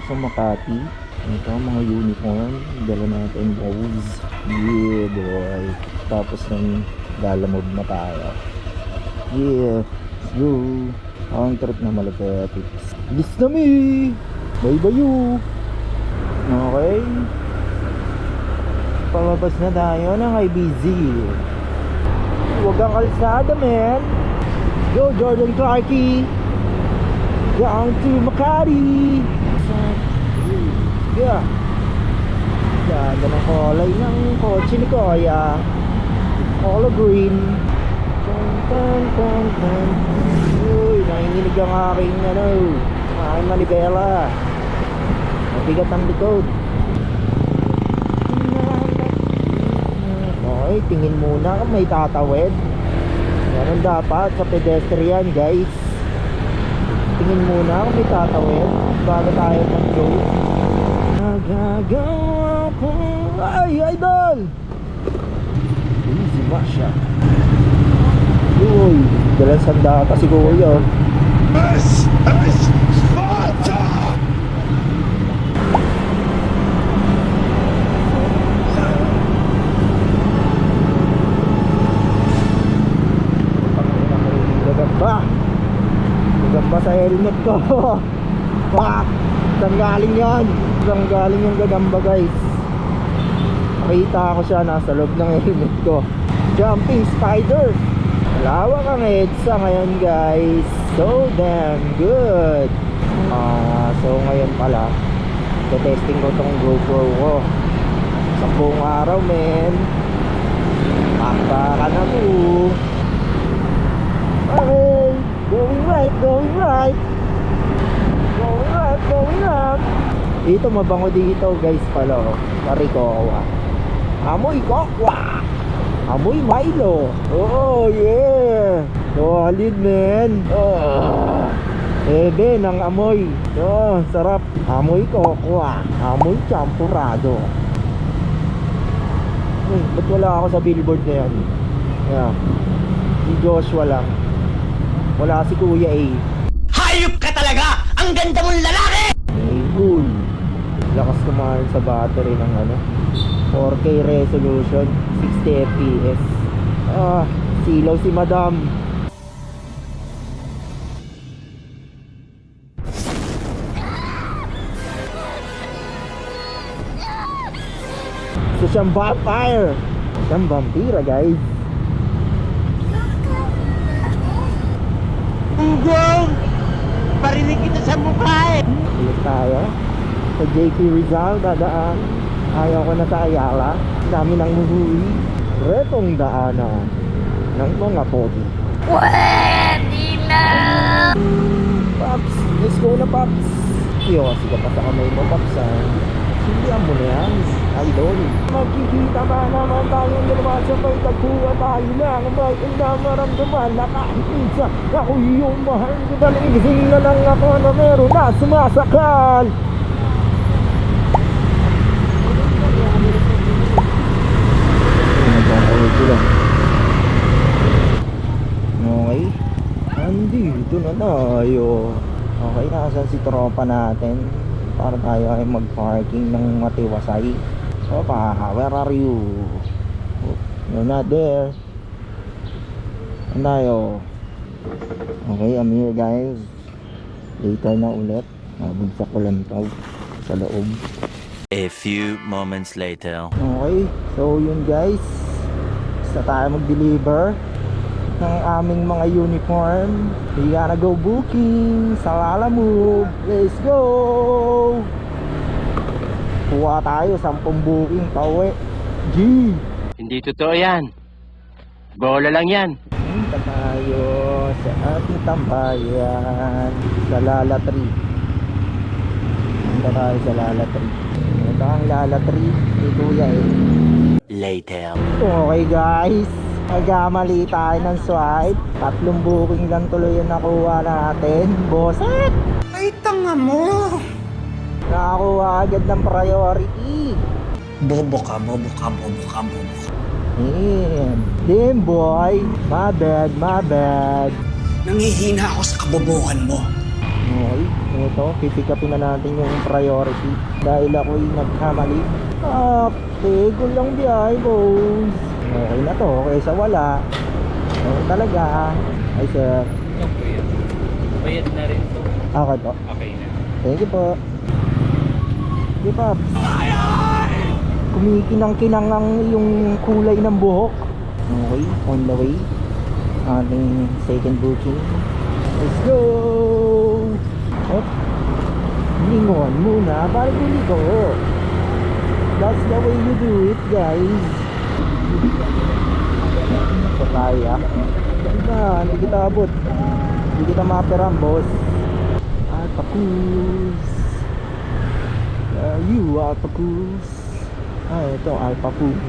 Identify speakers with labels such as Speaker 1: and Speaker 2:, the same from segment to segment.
Speaker 1: sa Makati. Ito mga uniform, dala natin guys. Yeah boy. Tapos nang lalamog na tayo. Yeah, let's go. Ang trip na malapit. Bilis na mi. Bye bye you. Okay. Palabas na tayo ng IBZ. Huwag ang kalsada man. Go Jordan Clarkie. Down to Makati. Yeah. Ganda ng kulay ng kotse ni Kuya. Color green. Uy, nanginginig ang aking aking manibela. Mabigat ang likod. Okay, tingin muna kung may tatawid. Ganun dapat sa pedestrian guys. Tingin muna kung may tatawid bago tayo mag-go. Nagagawa ko. Ay, idol! Easy masya. Uy, dalang sanda ka si Kuya.
Speaker 2: This is Sparta!
Speaker 1: Gagamba sa helmet ko. Pak! Saan galing yan? Saan galing yung gagamba guys? Nakita ko siya nasa loob ng helmet ko. Jumping spider. Malawak ang EDSA ngayon guys. So damn good. So ngayon pala testing ko tong GoPro ko. Sa buong araw men. Pakpa ka na po. Okay. Going right, going right. Going right, going up. Dito mabango dito guys pala oh. Parikowa. Amoy kokwa. Amoy Milo. Oh yeah. Solid man. Oh. Ebe ng amoy. Oh, sarap. Amoy kokwa. Amoy champurado. Ba't wala ako sa billboard na yan? Yeah. Si Joshua lang. Wala si Kuya A.
Speaker 2: Hayop ka talaga! Ang ganda mong lalaki!
Speaker 1: Cool. Lakas kumain sa battery ng 4K resolution, 60 fps. Silaw si Madam. So siyang vampire. Siyang vampira guys.
Speaker 2: Ugong! Parinig kita sa mukha eh!
Speaker 1: Ulit tayo sa JP Rizal dadaan. Ayaw ko na sa Ayala. Dami nang muhui. Retong daanan ng mga pogi.
Speaker 3: Pwede na!
Speaker 1: Paps, let's go na Paps. Iyo kasi ka pa sa kamay mo Paps ha. Sindihan mo na yan, idol. Magkikita ba naman tayong dalawa sa may tagpuwa tayo lang. May ina maramdaman na kahit minsan ako yung mahal ko. Daligising na lang ako na meron na sumasakal. Okay, andito na tayo. Okay, nasan si tropa natin para tayo ay mag-parking ng matiwasay. Tropa, where are you? Oh, you're not there. Saan tayo? Okay, I'm here guys. Later na ulit. Bugsak ko lang to sa loob.
Speaker 4: A few moments later.
Speaker 1: Okay, so yun guys, basta tayo mag-deliver ng aming mga uniform. We gotta go booking sa Lalamove. Let's go! Kuha tayo 10 booking pauwi. G!
Speaker 2: Hindi totoo yan. Bola lang yan.
Speaker 1: Punta tayo sa ating tambayan sa Lala Tree. Punta tayo sa Lala Tree. Ito ang Lala Tree ni Kuya eh.
Speaker 4: Later.
Speaker 1: Okay guys, nagkamali tayo ng swipe. 3 booking lang tuloy yung nakuha natin. Boset!
Speaker 2: Ay, tanga mo!
Speaker 1: Nakakuha agad ng priority.
Speaker 2: Bobo ka, bobo ka, bobo ka, bobo ka.
Speaker 1: Damn boy, my bad, my bad.
Speaker 2: Nangihina ako sa kabobohan mo.
Speaker 1: Okay, Ito, pipick-upin na natin yung priority dahil ako'y nagkamali. Tigol lang biyahe, boss. Okay na to, kaysa wala. Okay talaga. Ay, sir.
Speaker 5: Okay. Bayad na rin to.
Speaker 1: Okay po.
Speaker 5: Okay na.
Speaker 1: Thank you po. Di ba? Kumikinang-kinang ang yung kulay ng buhok. Okay, on the way. Ating second booking. Let's go! Oh, lingon muna para guligo. That's the way you do it, guys. Pataya. Ganda, hindi kita abot. Hindi kita maperam, boss. Alpacus. You Alpacus. Ito Alpacus.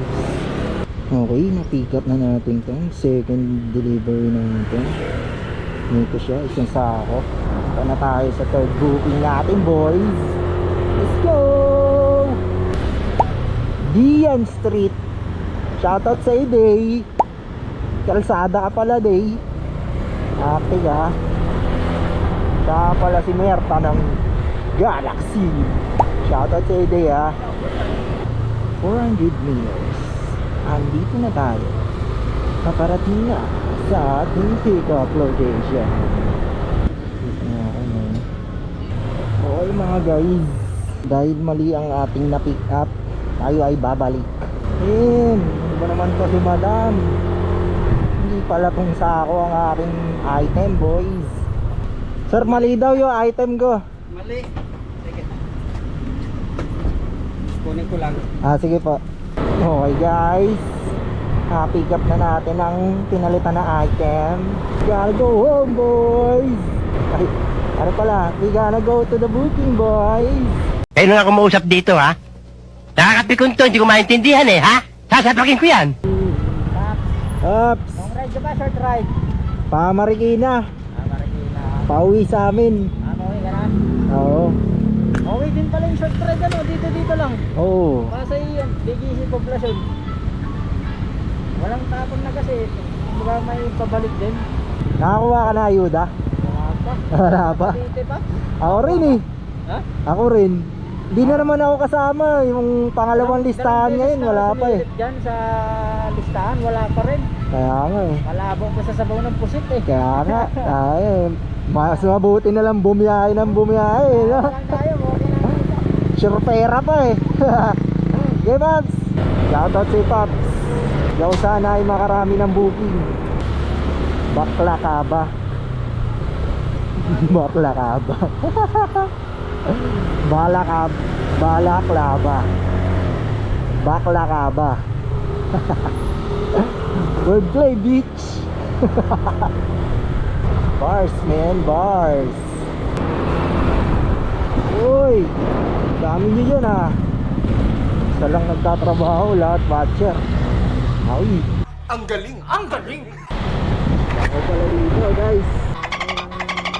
Speaker 1: Okay, na-pick up na natin itong second delivery natin. Nito siya, isang sako. Ito na tayo sa third booking natin, boys. Let's go! Dian Street. Shoutout sa iyo, Day. Kalsada ka pala, Day. Ate ka. Siya pala si Merta ng Galaxy. Shoutout sa iyo, Day, ha. 400 meters. Andito na tayo. Paparating na sa ating pick-up location. Okay mga guys, dahil mali ang ating na-pick up, tayo ay babalik. Ano ba naman to si madam? Hindi pala tong sako ang aking item, boys. Sir, mali daw yung item ko.
Speaker 5: Mali. Sige. Kunin ko lang.
Speaker 1: Sige po. Okay guys, pick up na natin ang pinalitan na item. Gotta go home, boys. Ay, ano pala, we gotta go to the booking, boys.
Speaker 2: Kayo na ako mausap dito, ha? Nakakapikon to, hindi ko maintindihan eh, ha? Sasapakin ko yan.
Speaker 1: Ups.
Speaker 5: Long ride ka ba? Short ride?
Speaker 1: Pa Marikina.
Speaker 5: Marikina.
Speaker 1: Pauwi sa amin.
Speaker 5: Okay ka na?
Speaker 1: Oo.
Speaker 5: Okay din pala yung short ride ano? Dito lang.
Speaker 1: Oo.
Speaker 5: Kasi yan, bigisi poblasyon. Walang tapon na kasi. Baka may pabalik din.
Speaker 1: Nakakuha ka na ayuda?
Speaker 5: Wala pa.
Speaker 1: Wala pa.
Speaker 5: Dito pa?
Speaker 1: Ako rin eh.
Speaker 5: Ha?
Speaker 1: Ako rin. Hindi na naman ako kasama. Yung pangalawang listahan ngayon, wala pa eh.
Speaker 5: Diyan sa listahan, wala pa rin.
Speaker 1: Kaya nga eh.
Speaker 5: Malabo pa sa sabaw ng pusit eh.
Speaker 1: Kaya nga. Ay, mas mabuti na lang bumiyahe ng bumiyahe. No?
Speaker 5: Lang tayo, okay na.
Speaker 1: Sure pera pa eh. Okay, Pops. Shoutout si Pops. Daw sana ay makarami ng booking. Bakla ka ba? Bakla ka ba? Balaklava. Bakla ka ba? Wordplay, bitch. Bars, man, bars. Uy, dami nyo dyan ha. Isa lang nagtatrabaho, lahat watcher. Ay,
Speaker 6: Ang galing! Ang galing!
Speaker 1: ako pala dito, guys.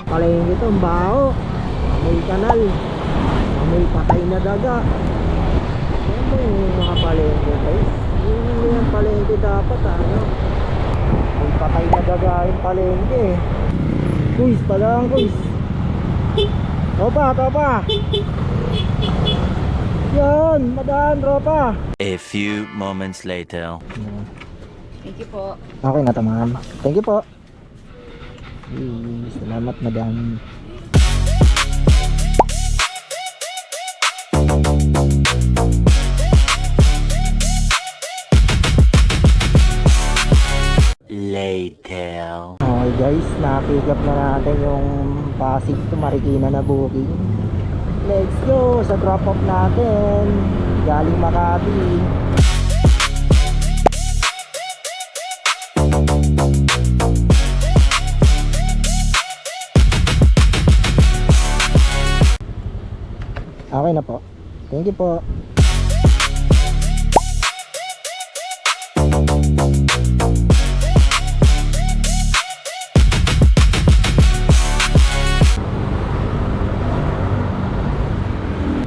Speaker 1: Palengke ito, ang baho. May kanal. May patay na daga. Ano yung mga palengke, guys? Yung palengke dapat, ano? May patay na daga yung palengke. Kuis, palang kuis. Tropa. Yan, madaan, tropa.
Speaker 4: A few moments later.
Speaker 3: Thank you po.
Speaker 1: Okay na to, ma'am. Thank you po. Salamat, madam.
Speaker 4: Later.
Speaker 1: Okay guys, na-pick up na natin yung Pasig to Marikina na booking. Let's go sa drop off natin. Galing Makati. Okay na po. Thank you po.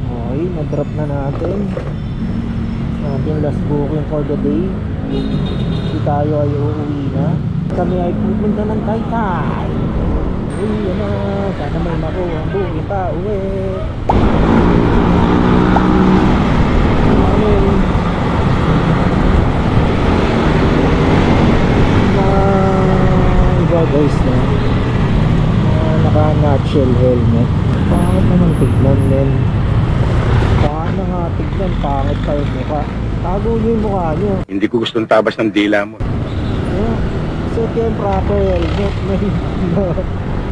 Speaker 1: Okay, na-drop na natin. Ating last booking for the day. Hindi tayo ay uuwi na. Kami ay pupunta ng Taytay. Uwi na, sana may makuha ang buhay pa uwi. Iba guys na naka-nutshell helmet. Pangit naman tignan men. Paano nga tignan, pangit pa yung mukha. Tago nyo yung mukha nyo.
Speaker 7: Hindi ko gustong tabas ng dila mo.
Speaker 1: Suot yung proper helmet men.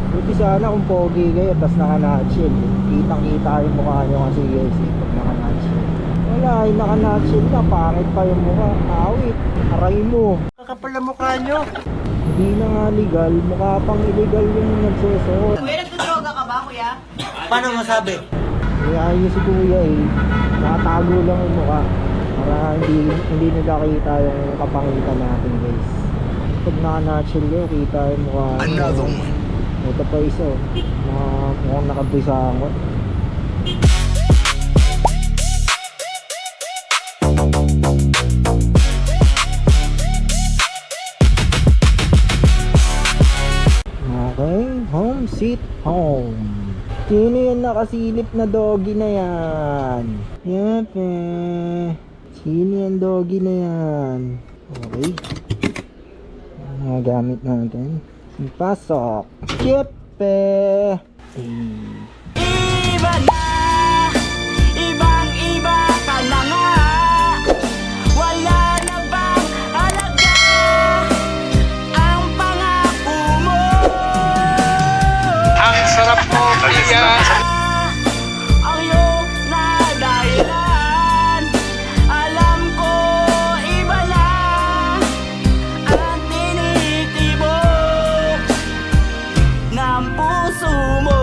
Speaker 1: Buti sana kung pogi kayo tas naka-nutshell. Kitang kita yung mukha nyo kasi guys pag naka-nutshell. Wala, yung naka-nutshell na, pangit pa yung mukha. Awit, aray mo.
Speaker 2: Kakapal na mukha nyo.
Speaker 1: Hindi na nga legal, mukha pang illegal yung nagsusuot.
Speaker 3: Kuya, nagdodroga ka ba, kuya?
Speaker 2: Paano masabi?
Speaker 1: Kaya yun si kuya nakatago lang yung mukha. Para hindi nakakita yung kapangitan natin guys. Pag naka-nutshell kayo, kita yung mukha. Another one. Ito pa isa, mukhang nakabisangot. Okay, home sweet home. Sino yung nakasilip na doggy na yan? Yepe. Sino yung doggy na yan? Okay. Mga gamit natin. Pasok. Yepe.
Speaker 8: Iba na, ibang iba ka na nga. Wala na bang halaga ang pangako mo?
Speaker 6: Ang sarap mo, Pia.
Speaker 8: Ang iyong na dahilan. Alam ko iba lang ang tinitibok ng puso mo.